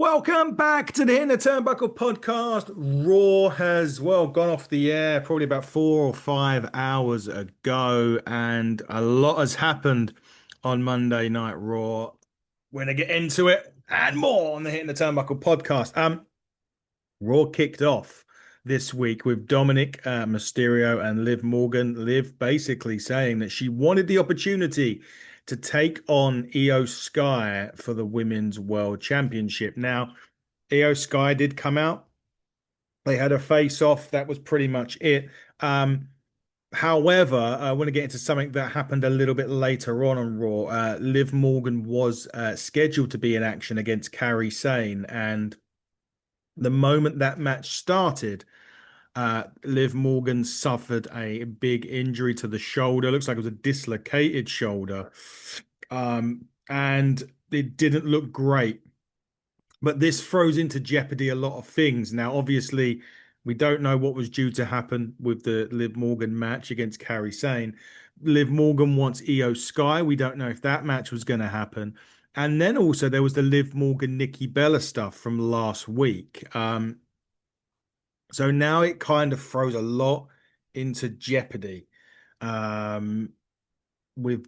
Welcome back to the Hitting the Turnbuckle podcast. Raw has, well, gone off the air probably about 4 or 5 hours ago, and a lot has happened on Monday Night Raw. We're going to get into it and more on the Hitting the Turnbuckle podcast. Raw kicked off this week with Dominic Mysterio and Liv Morgan. Liv basically saying that she wanted the opportunity to take on Io Sky for the Women's World Championship. Now, Io Sky did come out. They had a face off. That was pretty much it. However, I want to get into something that happened a little bit later on Raw. Liv Morgan was scheduled to be in action against Kairi Sane, and the moment that match started, Liv Morgan suffered a big injury to the shoulder. Looks like it was a dislocated shoulder. And it didn't look great. But this throws into jeopardy a lot of things. Now, obviously, we don't know what was due to happen with the Liv Morgan match against Kairi Sane. Liv Morgan wants Io Sky. We don't know if that match was going to happen. And then also there was the Liv Morgan Nikki Bella stuff from last week. So now it kind of throws a lot into jeopardy. Um, with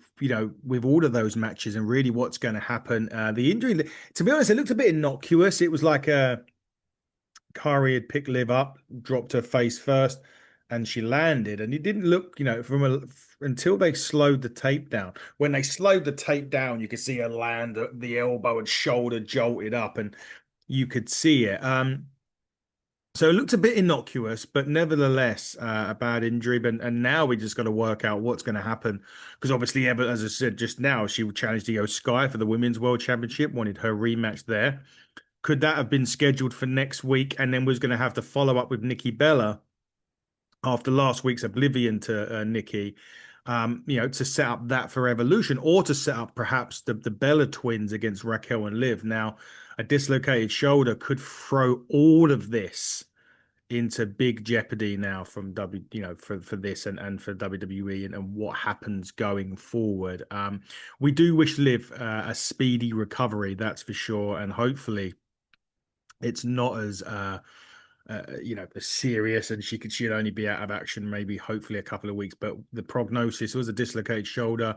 all of those matches and really what's going to happen. The injury, to be honest, it looked a bit innocuous. It was like Kari had picked Liv up, dropped her face first, and she landed. And it didn't look, until they slowed the tape down. When they slowed the tape down, you could see her land, the elbow and shoulder jolted up, and you could see it. So it looked a bit innocuous, but nevertheless, a bad injury. And now we just got to work out what's going to happen. Because obviously, as I said just now, she challenged Io Sky for the Women's World Championship, wanted her rematch there. Could that have been scheduled for next week and then was going to have to follow up with Nikki Bella after last week's oblivion to Nikki, to set up that for Evolution or to set up perhaps the Bella twins against Raquel and Liv. Now, a dislocated shoulder could throw all of this into big jeopardy now from for this and for WWE and what happens going forward. We do wish Liv a speedy recovery, that's for sure, and hopefully it's not as serious, and she'd only be out of action maybe hopefully a couple of weeks. But the prognosis was a dislocated shoulder.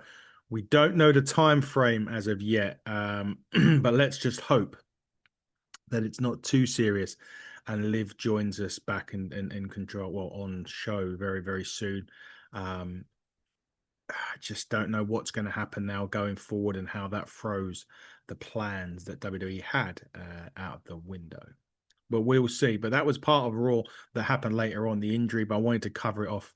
We don't know the time frame as of yet, but let's just hope that it's not too serious and Liv joins us back in control, well, on show very, very soon. I just don't know what's going to happen now going forward and how that throws the plans that WWE had out of the window. But we'll see. But that was part of Raw that happened later on, the injury, but I wanted to cover it off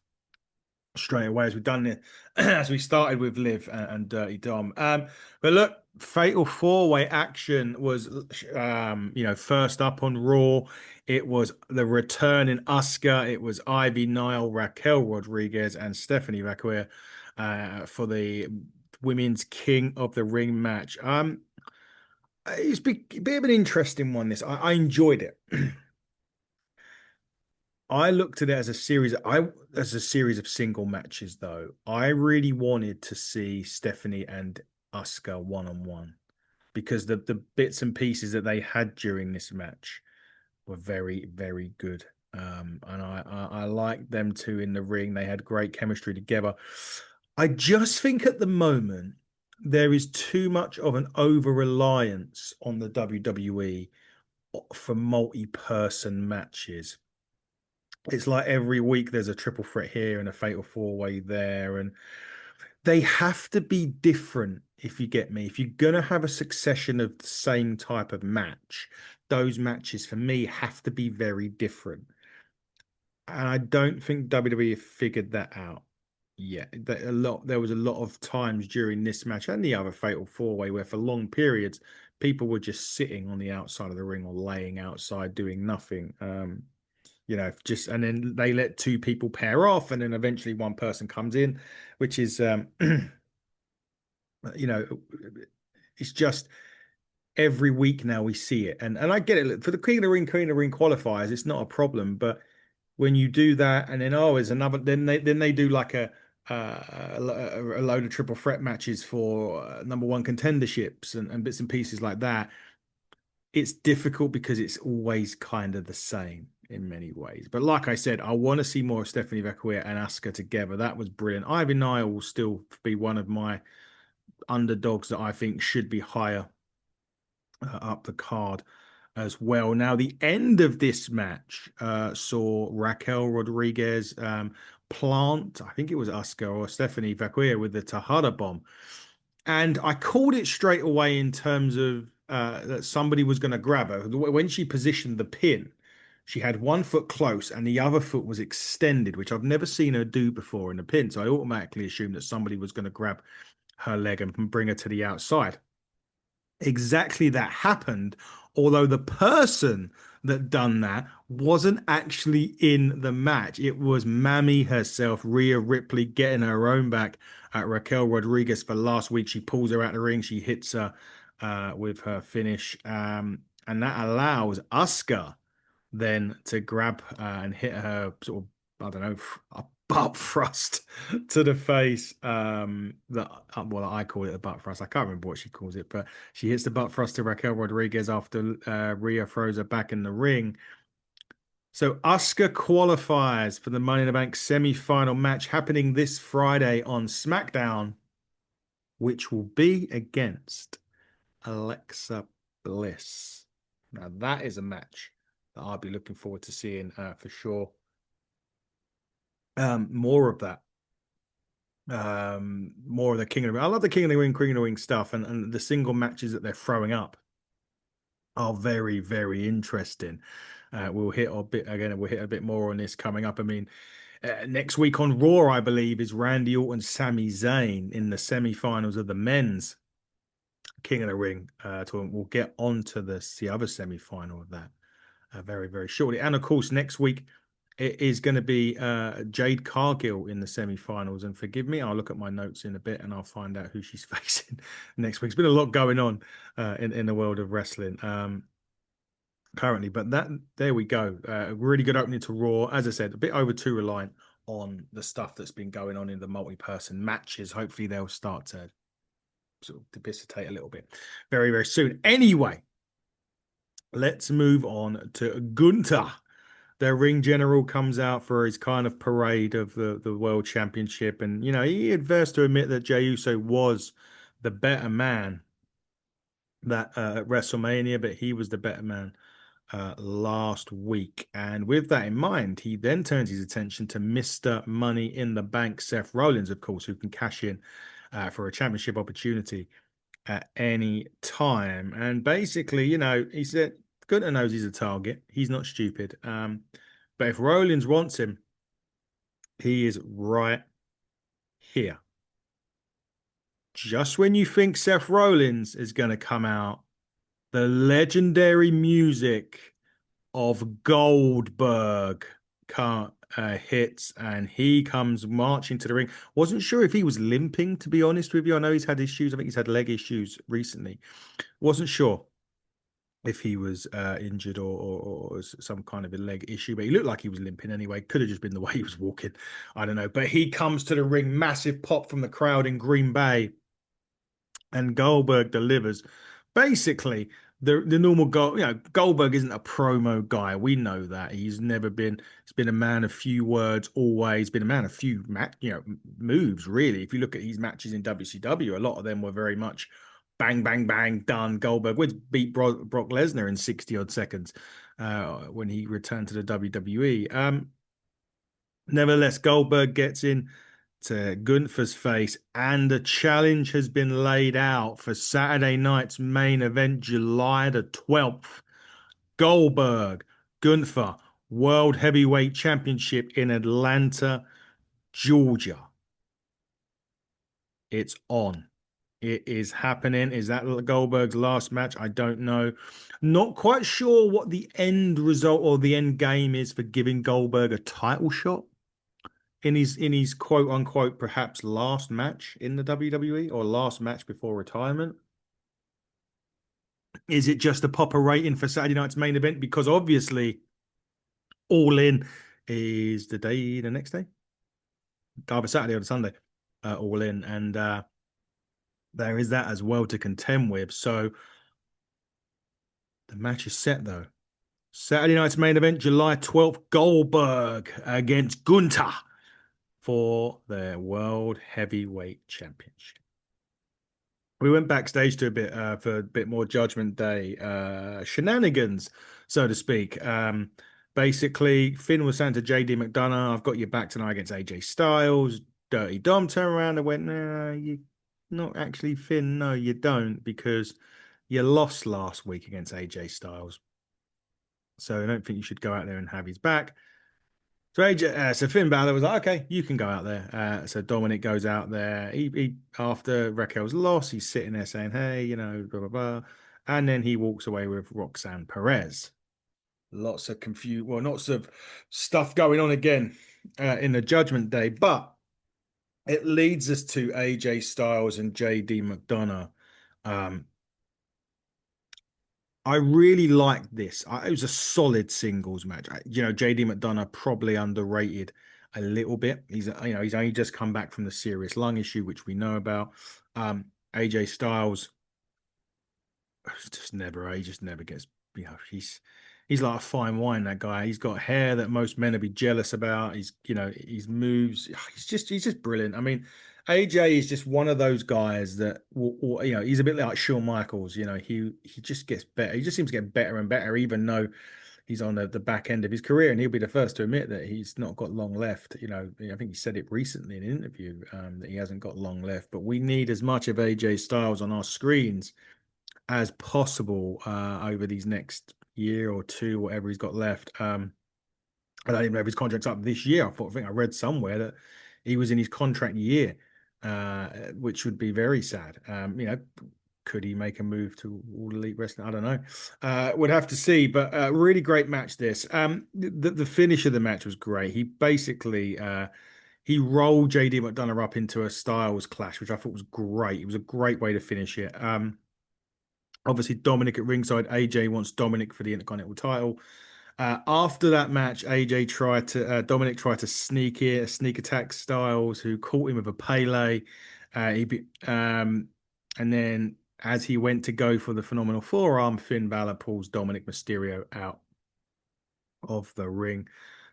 straight away as we've done it as we started with Liv and Dirty Dom. But look, fatal four-way action was first up on Raw. It was the return in Asuka. It was Ivy Nile, Raquel Rodriguez, and Stephanie Vaquer for the Women's King of the Ring match. It's a bit of an interesting one. I enjoyed it. I looked at it as a series of single matches though. I really wanted to see Stephanie and Asuka one on one because the bits and pieces that they had during this match were very, very good. And I liked them two in the ring. They had great chemistry together. I just think at the moment there is too much of an over reliance on the WWE for multi-person matches. It's like every week there's a triple threat here and a fatal four-way there, and they have to be different, if you get me. If you're gonna have a succession of the same type of match, those matches for me have to be very different. And I don't think WWE have figured that out yet. There was a lot of times during this match and the other fatal four-way where for long periods people were just sitting on the outside of the ring or laying outside doing nothing. Just and then they let two people pair off, and then eventually one person comes in, which is, you know, it's just every week now we see it, and I get it for the Queen of the Ring qualifiers, it's not a problem, but when you do that, and then there's another, then they do like a load of triple threat matches for number one contenderships and bits and pieces like that. it's difficult because it's always kind of the same in many ways. But like I said, I want to see more of Stephanie Vacquia and Asuka together. That was brilliant. Ivy Nile will still be one of my underdogs that I think should be higher up the card as well. Now, the end of this match saw Raquel Rodriguez plant, I think it was Asuka or Stephanie Vacquia with the Tejada bomb. And I called it straight away in terms of that somebody was going to grab her. When she positioned the pin, she had one foot close and the other foot was extended, which I've never seen her do before in a pin. So I automatically assumed that somebody was going to grab her leg and bring her to the outside. Exactly that happened, although the person that done that wasn't actually in the match. It was Mammy herself, Rhea Ripley, getting her own back at Raquel Rodriguez for last week. She pulls her out of the ring. She hits her with her finish. And that allows Asuka then to grab and hit her sort of, I don't know, a butt thrust to the face. That well, I call it a butt thrust. I can't remember what she calls it, but she hits the butt thrust to Raquel Rodriguez after Rhea throws her back in the ring. So Asuka qualifies for the Money in the Bank semi-final match happening this Friday on SmackDown, which will be against Alexa Bliss. Now that is a match that I'll be looking forward to seeing for sure. More of that. More of the King of the Ring. I love the King of the Ring, Queen of the Ring stuff, and the single matches that they're throwing up are very, very interesting. We'll hit a bit again. We'll hit a bit more on this coming up. I mean, next week on Raw, I believe, is Randy Orton, Sami Zayn in the semi-finals of the men's King of the Ring tournament. We'll get on to the other semi-final of that very, very shortly. And of course, next week it is going to be Jade Cargill in the semi-finals. And forgive me, I'll look at my notes in a bit and I'll find out who she's facing next week. It's been a lot going on in the world of wrestling currently, but there we go. A really good opening to Raw. As I said, a bit over too reliant on the stuff that's been going on in the multi-person matches. Hopefully they'll start to sort of dissipate a little bit very, very soon. Anyway, let's move on to Gunther. Their ring general comes out for his kind of parade of the world championship. And, you know, he adversed to admit that Jey Uso was the better man that at WrestleMania, but he was the better man last week. And with that in mind, he then turns his attention to Mr. Money in the Bank, Seth Rollins, of course, who can cash in for a championship opportunity at any time. And basically, you know, he said, Gunter knows he's a target. He's not stupid. But if Rollins wants him, he is right here. Just when you think Seth Rollins is going to come out, the legendary music of Goldberg hits and he comes marching to the ring. Wasn't sure if he was limping, to be honest with you. I know he's had issues. I think he's had leg issues recently. Wasn't sure if he was injured or some kind of a leg issue, but he looked like he was limping anyway. Could have just been the way he was walking. I don't know. But he comes to the ring, massive pop from the crowd in Green Bay, and Goldberg delivers. Basically, the normal Goldberg isn't a promo guy. We know that. He's never been, he's been a man of few words, always been a man of few moves, really. If you look at his matches in WCW, a lot of them were very much bang, bang, bang, done. Goldberg would beat Brock Lesnar in 60 odd seconds when he returned to the WWE. Nevertheless, Goldberg gets in to Gunther's face, and the challenge has been laid out for Saturday night's main event, July the 12th. Goldberg, Gunther, World Heavyweight Championship in Atlanta, Georgia. It's on. It is happening. Is that Goldberg's last match? I don't know. Not quite sure what the end result or the end game is for giving Goldberg a title shot in his quote unquote perhaps last match in the WWE or last match before retirement. Is it just a popper rating for Saturday night's main event? Because obviously All In is the next day, either Saturday or Sunday, All In, and there is that as well to contend with. So The match is set though. Saturday night's main event, July 12th, Goldberg against Gunther for their World Heavyweight Championship. We went backstage to a bit for a bit more Judgment Day shenanigans, so to speak. Basically, Finn was saying to JD McDonough, "I've got your back tonight against AJ Styles." Dirty Dom turned around and went, "Nah, you not actually Finn. No, you don't, because you lost last week against AJ Styles. So I don't think you should go out there and have his back." So Finn Balor was like, "Okay, you can go out there." So Dominic goes out there. He after Raquel's loss, he's sitting there saying, "Hey, blah blah blah," and then he walks away with Roxanne Perez. Lots of lots of stuff going on again in the Judgment Day, but it leads us to AJ Styles and JD McDonough. Um, I really liked this. It was a solid singles match. JD McDonough probably underrated a little bit. He's only just come back from the serious lung issue, which we know about. AJ Styles he just never gets. He's like a fine wine. That guy. He's got hair that most men would be jealous about. His moves. He's just brilliant. I mean, AJ is just one of those guys that he's a bit like Shawn Michaels. He just gets better. He just seems to get better and better, even though he's on the back end of his career, and he'll be the first to admit that he's not got long left. I think he said it recently in an interview that he hasn't got long left. But we need as much of AJ Styles on our screens as possible over these next year or two, whatever he's got left. I don't even know if his contract's up this year. I think I read somewhere that he was in his contract year, which would be very sad. Could he make a move to All Elite Wrestling? I don't know. Would have to see, but really great match this. The finish of the match was great. He basically he rolled JD McDonough up into a Styles clash, which I thought was great. It was a great way to finish it. Obviously, Dominic at ringside. AJ wants Dominic for the Intercontinental title. After that match, Dominic tried to sneak attack Styles, who caught him with a Pele. And then as he went to go for the phenomenal forearm, Finn Balor pulls Dominic Mysterio out of the ring.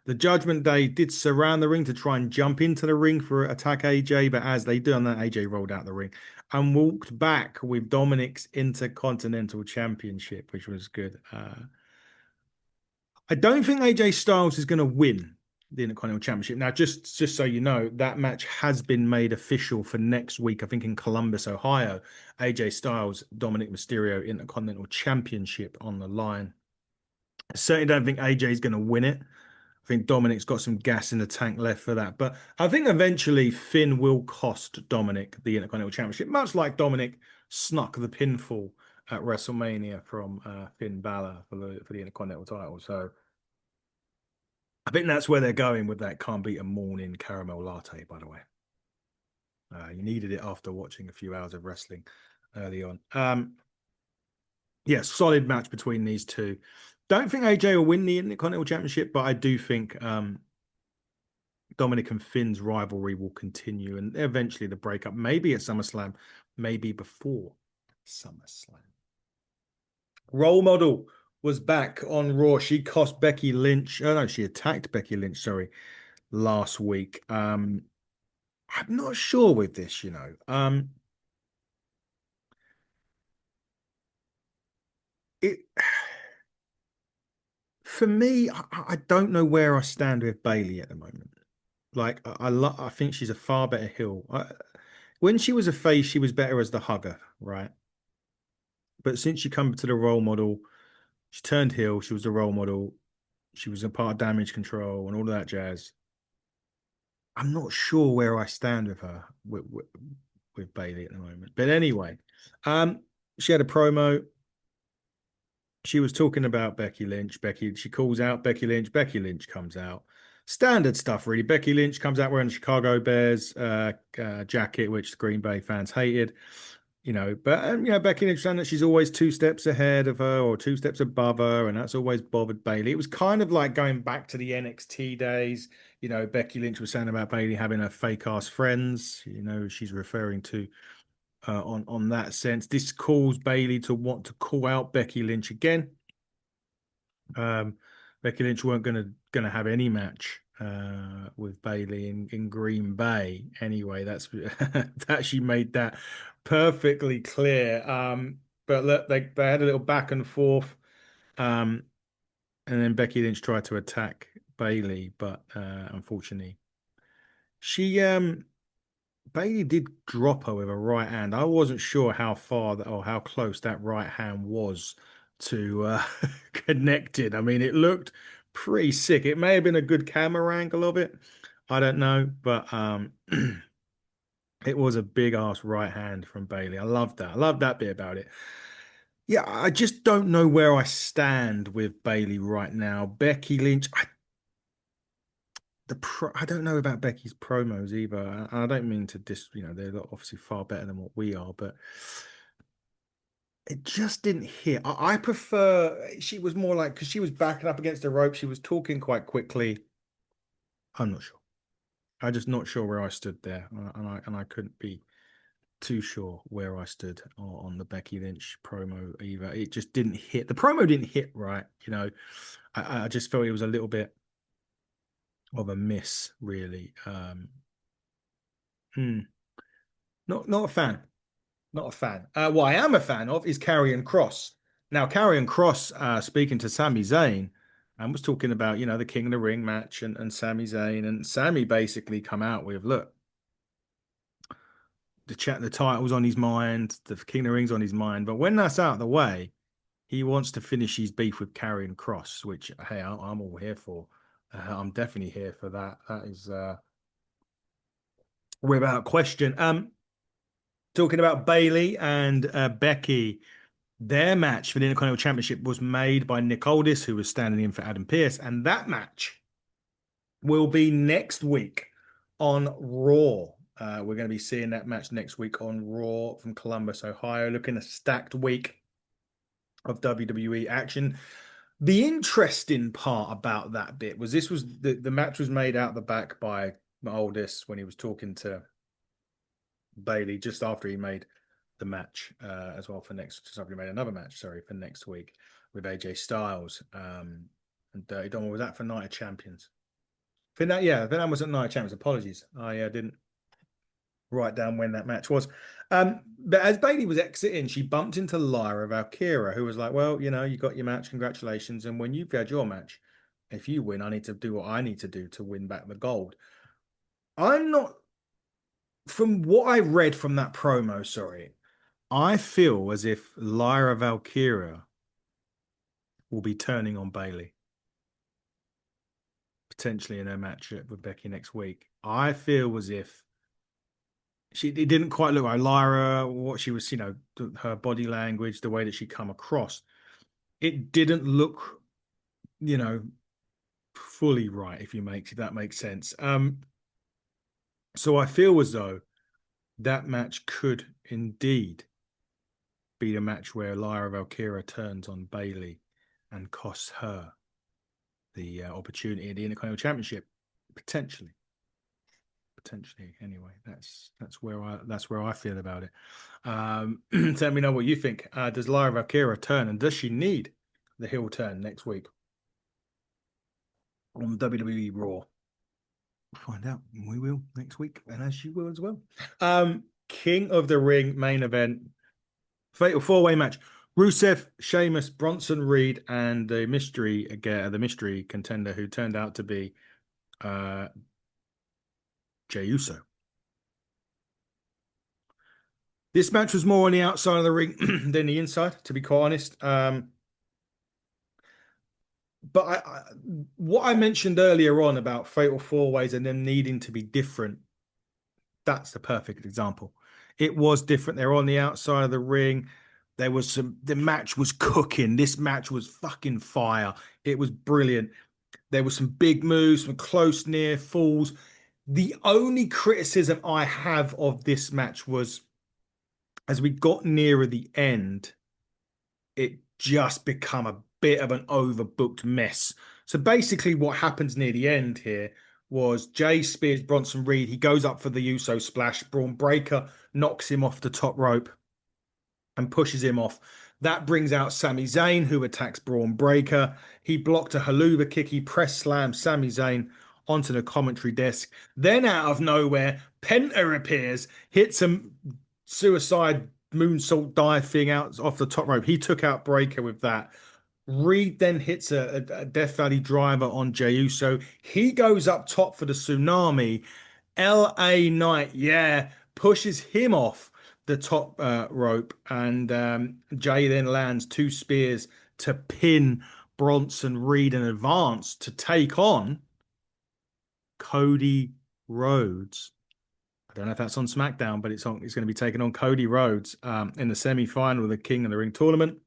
The Judgment Day did surround the ring to try and jump into the ring for attack AJ, but as they did on that, AJ rolled out the ring and walked back with Dominic's Intercontinental Championship, which was good. I don't think AJ Styles is going to win the Intercontinental Championship. Now, just so you know, that match has been made official for next week, I think in Columbus, Ohio. AJ Styles, Dominic Mysterio, Intercontinental Championship on the line. I certainly don't think AJ is going to win it. I think Dominic's got some gas in the tank left for that. But I think eventually Finn will cost Dominic the Intercontinental Championship, much like Dominic snuck the pinfall at WrestleMania from Finn Balor for the Intercontinental title. So I think that's where they're going with that. Can't beat a morning caramel latte, by the way. You needed it after watching a few hours of wrestling early on. Yeah, solid match between these two. Don't think AJ will win the Intercontinental Championship, but I do think Dominic and Finn's rivalry will continue, and eventually the breakup, maybe at SummerSlam, maybe before SummerSlam. Role Model was back on Raw. She cost Becky Lynch. Oh no, she attacked Becky Lynch, sorry, last week. I'm not sure with this. It For me, I don't know where I stand with Bailey at the moment. Like I think she's a far better heel. When she was a face, she was better as the hugger, right? But since she come to the role model, she turned heel. She was the role model. She was a part of Damage Control and all of that jazz. I'm not sure where I stand with her with Bailey at the moment. But anyway, she had a promo. She was talking about Becky Lynch. She calls out Becky Lynch. Becky Lynch comes out. Standard stuff, really. Becky Lynch comes out wearing a Chicago Bears jacket, which the Green Bay fans hated. But Becky Lynch saying that she's always two steps ahead of her or two steps above her, and that's always bothered Bailey. It was kind of like going back to the NXT days. Becky Lynch was saying about Bailey having her fake ass friends. She's referring to on that sense. This calls Bailey to want to call out Becky Lynch again. Um, Becky Lynch weren't gonna have any match with Bailey in Green Bay anyway. That's that she made that perfectly clear. But look, they had a little back and forth, um, and then Becky Lynch tried to attack Bailey, but unfortunately, she Bailey did drop her with a right hand. I wasn't sure how far that or how close that right hand was to connected. I mean, it looked pretty sick. It may have been a good camera angle of it. I don't know, but it was a big ass right hand from Bailey. I love that. I love that bit about it. Yeah, I just don't know where I stand with Bailey right now. Becky Lynch, I don't know about Becky's promos either. I don't mean to they're obviously far better than what we are, but it just didn't hit. I prefer she was more like because she was backing up against the rope, she was talking quite quickly. I'm not sure. I'm just not sure where I stood there, and I couldn't be too sure where I stood on the Becky Lynch promo either. It just didn't hit. The promo didn't hit right. I just felt it was a little bit of a miss, really. Hmm, not a fan. Not a fan. What I am a fan of is Karrion Cross. Now, Karrion Cross, speaking to Sami Zayn, and was talking about, the King of the Ring match and Sami Zayn, and Sami basically come out with, look, the title's on his mind, the King of the Ring's on his mind, but when that's out of the way, he wants to finish his beef with Karrion Cross, which, hey, I'm all here for. I'm definitely here for that. That is without question. Talking about Bailey and Becky. Their match for the Intercontinental Championship was made by Nick Aldis, who was standing in for Adam Pearce, and that match will be next week on Raw. We're going to be seeing that match next week on Raw from Columbus, Ohio. Looking a stacked week of WWE action. The interesting part about that bit was the match was made out the back by Aldis when he was talking to Bailey just after he made the match as well for next. Somebody made another match, sorry, for next week with AJ Styles and Dirty Dom. Was that for Night of Champions? For that, yeah, that was at Night of Champions. Apologies, I didn't write down when that match was. But as Bailey was exiting, she bumped into Lyra Valkyria, who was like, "Well, you got your match. Congratulations. And when you've had your match, if you win, I need to do what I need to do to win back the gold." I'm not, from what I read from that promo, sorry, I feel as if Lyra Valkyria will be turning on Bailey potentially in her match with Becky next week. I feel as if it didn't quite look like Lyra, what she was, her body language, the way that she come across. It didn't look, you know, fully right, if that makes sense. So I feel as though that match could indeed be the match where Lyra Valkyria turns on Bailey and costs her the opportunity in the Intercontinental Championship, potentially. Potentially, anyway. That's where I feel about it. Let me know what you think. Does Lyra Valkyria turn, and does she need the heel turn next week on WWE Raw? We'll find out. We will next week, and as you will as well. King of the Ring main event, fatal four-way match. Rusev, Sheamus, Bronson Reed, and the mystery contender who turned out to be Jey Uso. This match was more on the outside of the ring than the inside, to be quite honest. But what I mentioned earlier on about fatal four ways and them needing to be different, that's the perfect example. It was different. They're on the outside of the ring. The match was cooking. This match was fucking fire. It was brilliant. There were some big moves, some close near falls. The only criticism I have of this match was as we got nearer the end, it just become a bit of an overbooked mess. So basically, what happens near the end here was Jay spears Bronson Reed. He goes up for the Uso splash. Braun Breaker knocks him off the top rope and pushes him off. That brings out Sami Zayn, who attacks Braun Breaker. He blocked a haluva kick. He press slammed Sami Zayn onto the commentary desk. Then, out of nowhere, Penta appears, hits a suicide moonsault dive thing out off the top rope. He took out Breaker with that. Reed then hits a Death Valley driver on Jey Uso. He goes up top for the tsunami. LA Knight, yeah, pushes him off the top rope, and Jay then lands two spears to pin Bronson Reed in advance to take on Cody Rhodes. I don't know if that's on SmackDown, but it's going to be taken on Cody Rhodes in the semi-final of the King of the Ring tournament.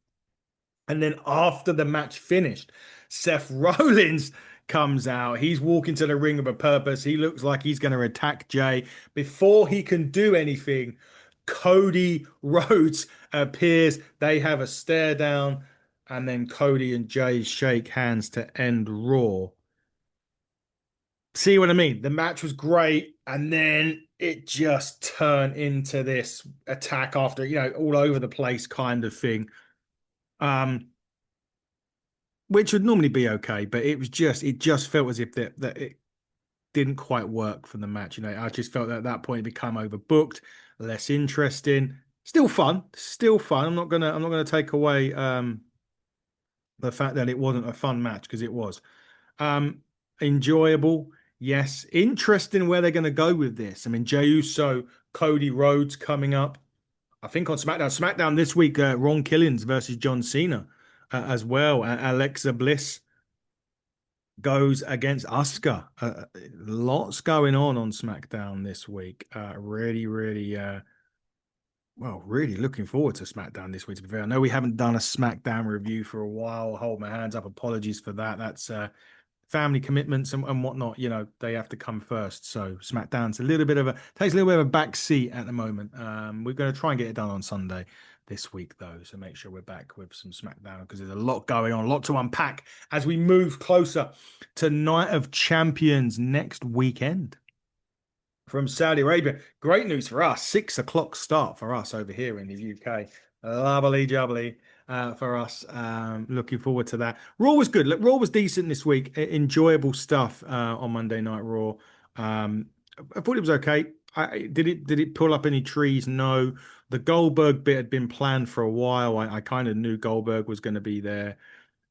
And then after the match finished, Seth Rollins comes out. He's walking to the ring with a purpose. He looks like he's going to attack Jay. Before he can do anything, Cody Rhodes appears. They have a stare down, and then Cody and Jay shake hands to end Raw. See what I mean? The match was great, and then it just turned into this attack after, all over the place kind of thing. Um, which would normally be okay, but it just felt as if that it didn't quite work for the match. I just felt that at that point it became overbooked, less interesting. Still fun, still fun. I'm not gonna take away the fact that it wasn't a fun match, because it was. Um, Enjoyable, yes. Interesting where they're gonna go with this. I mean, Jey Uso, Cody Rhodes coming up. I think on SmackDown. SmackDown this week, Ron Killings versus John Cena as well. Alexa Bliss goes against Asuka. Lots going on SmackDown this week. Really looking forward to SmackDown this week, to be fair. I know we haven't done a SmackDown review for a while. Hold my hands up. Apologies for that. That's family commitments and whatnot. They have to come first. So SmackDown's takes a little bit of a back seat at the moment. We're going to try and get it done on Sunday this week, though. So make sure we're back with some SmackDown, because there's a lot going on, a lot to unpack as we move closer to Night of Champions next weekend from Saudi Arabia. Great news for us. 6 o'clock start for us over here in the UK. Lovely jubbly for us. Looking forward to that. Raw was good. Look, Raw was decent this week. Enjoyable stuff on Monday Night Raw. I thought it was okay. Did it pull up any trees? No. The Goldberg bit had been planned for a while. I kind of knew Goldberg was going to be there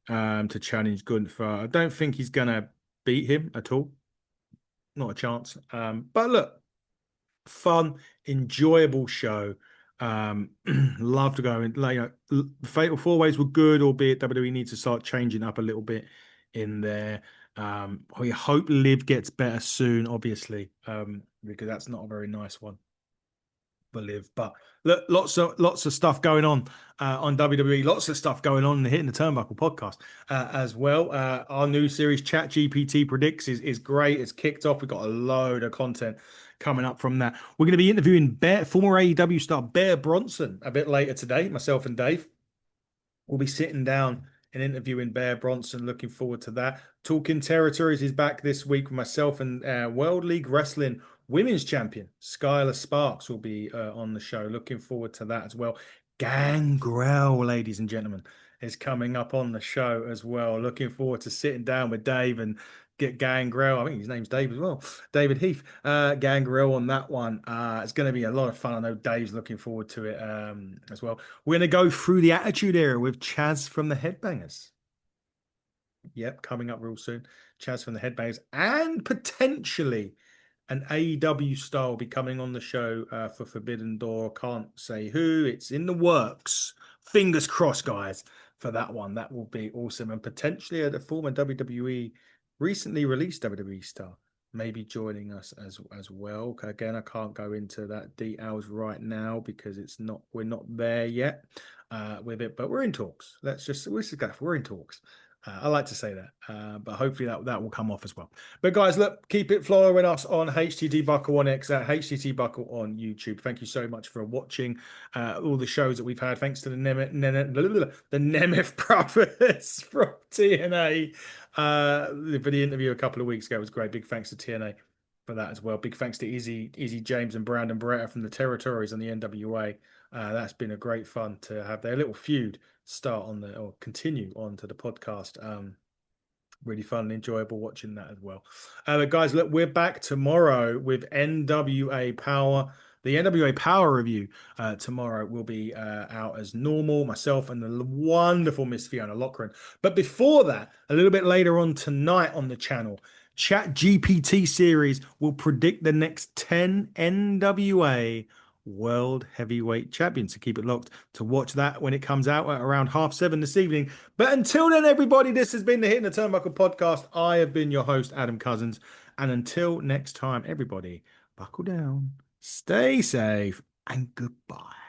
to challenge Gunther. I don't think he's going to beat him at all. Not a chance. But look, fun, enjoyable show. Love to go in. Fatal Four Ways were good, albeit WWE needs to start changing up a little bit in there. We hope Liv gets better soon, obviously, because that's not a very nice one for Liv. But look, lots of stuff going on WWE. Lots of stuff going on in the Hitting the Turnbuckle podcast as well. Our new series, Chat GPT Predicts, is great. It's kicked off. We've got a load of content coming up from that. We're going to be interviewing former AEW star Bear Bronson a bit later today. Myself and Dave will be sitting down and interviewing Bear Bronson. Looking forward to that. Talking Territories is back this week with myself, and World League Wrestling Women's Champion Skylar Sparks will be on the show. Looking forward to that as well. Gangrel, ladies and gentlemen, is coming up on the show as well. Looking forward to sitting down with Dave and get Gangrel. I think his name's Dave as well. David Heath, Gangrel on that one. It's going to be a lot of fun. I know Dave's looking forward to it as well. We're going to go through the Attitude Era with Chaz from the Headbangers. Yep, coming up real soon. Chaz from the Headbangers, and potentially an AEW star will be coming on the show for Forbidden Door. Can't say who. It's in the works. Fingers crossed, guys, for that one. That will be awesome. And potentially a former WWE, recently released WWE star, maybe joining us as well. Again, I can't go into that details right now because we're not there yet with it, but we're in talks. Let's just go. We're in talks. I like to say that, but hopefully that will come off as well. But guys, look, keep it following us on HTT Buckle on X, HTT Buckle on YouTube. Thank you so much for watching all the shows that we've had. Thanks to the Nemeth brothers from TNA for the interview a couple of weeks ago. It was great. Big thanks to TNA for that as well. Big thanks to Izzy James and Brandon Beretta from the Territories and the NWA. That's been a great fun to have their little feud start on the or continue on to the podcast. Really fun and enjoyable watching that as well. But guys, look, we're back tomorrow with NWA Power. The NWA Power review tomorrow will be out as normal. Myself and the wonderful Miss Fiona Lochran. But before that, a little bit later on tonight on the channel, Chat GPT series will predict the next 10 NWA World Heavyweight Champions. So keep it locked to watch that when it comes out at around 7:30 this evening. But until then, everybody, this has been the Hitting the Turnbuckle podcast. I have been your host, Adam Cousins. And until next time, everybody, buckle down, stay safe, and goodbye.